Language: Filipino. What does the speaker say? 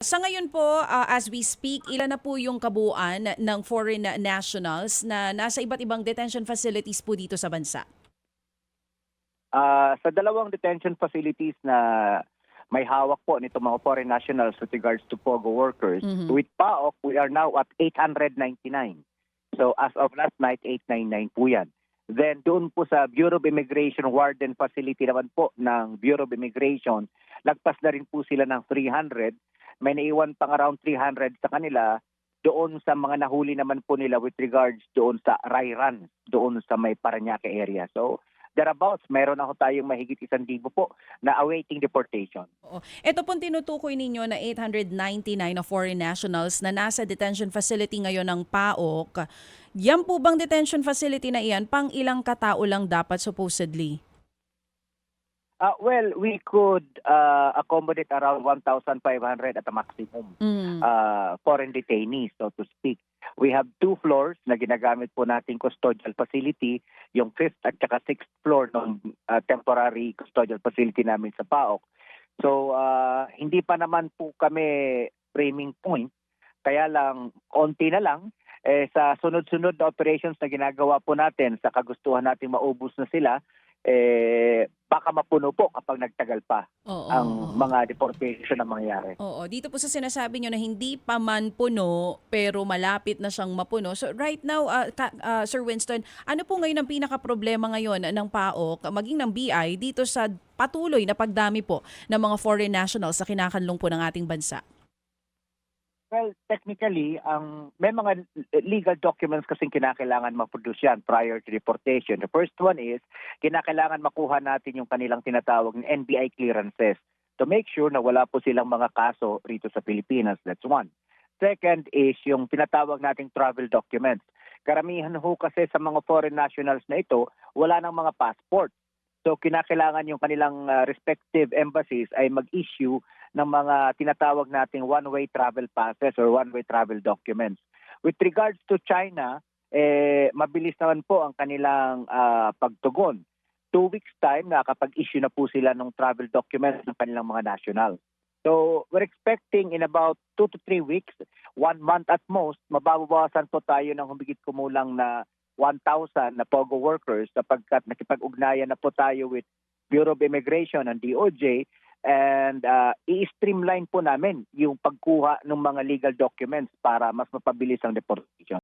Sa ngayon po, as we speak, ilan na po yung kabuuan ng foreign nationals na nasa iba't ibang detention facilities po dito sa bansa? Sa dalawang detention facilities na may hawak po nito mga foreign nationals with regards to POGO workers, Mhm. with PAOK, we are now at 899. So as of last night, 899 po yan. Then doon po sa Bureau of Immigration Warden Facility naman po ng Bureau of Immigration, lagpas na rin po sila ng 300. May naiwan pang around 300 sa kanila doon sa mga nahuli naman po nila with regards doon sa Rairan, doon sa may Parañaque area. So thereabouts, meron ako tayong mahigit 1,000 po na awaiting deportation. Oo. Ito pong tinutukoy ninyo na 899 na foreign nationals na nasa detention facility ngayon ng PAOK. Yan po bang detention facility na iyan, pang ilang katao lang dapat supposedly? Well, we could accommodate around 1,500 at a maximum Mm. foreign detainees, so to speak. We have 2 floors na ginagamit po nating custodial facility, yung 5th at saka 6th floor ng temporary custodial facility namin sa PAOK. So, hindi pa naman po kami framing point, kaya lang, onti na lang, sa sunod-sunod na operations na ginagawa po natin, sa kagustuhan natin maubos na sila, baka mapuno po kapag nagtagal pa Oo, ang oo. mga deportation na mangyayari. Oo, dito po sa sinasabi nyo na hindi pa man puno pero malapit na siyang mapuno. So right now, Sir Winston, ano po ngayon ang pinaka-problema ngayon ng PAOK, maging ng BI, dito sa patuloy na pagdami po ng mga foreign nationals sa kinakanlong po ng ating bansa? Well, technically, may mga legal documents kasing kinakailangan ma-produce yan prior to deportation. The first one is, kinakailangan makuha natin yung kanilang tinatawag na NBI clearances to make sure na wala po silang mga kaso rito sa Pilipinas. That's one. Second is yung tinatawag nating travel documents. Karamihan ho kasi sa mga foreign nationals na ito, wala nang mga passport. So kinakailangan yung kanilang respective embassies ay mag-issue ng mga tinatawag nating one-way travel passes or one-way travel documents. With regards to China, mabilis naman po ang kanilang pagtugon. 2 weeks time, nakakapag-issue na po sila ng travel documents ng kanilang mga national. So we're expecting in about 2 to 3 weeks, 1 month at most, mababawasan po tayo ng humigit kumulang na 1,000 na POGO workers sapagkat nakipag-ugnayan na po tayo with Bureau of Immigration and DOJ and i-streamline po namin yung pagkuha ng mga legal documents para mas mapabilis ang deportation.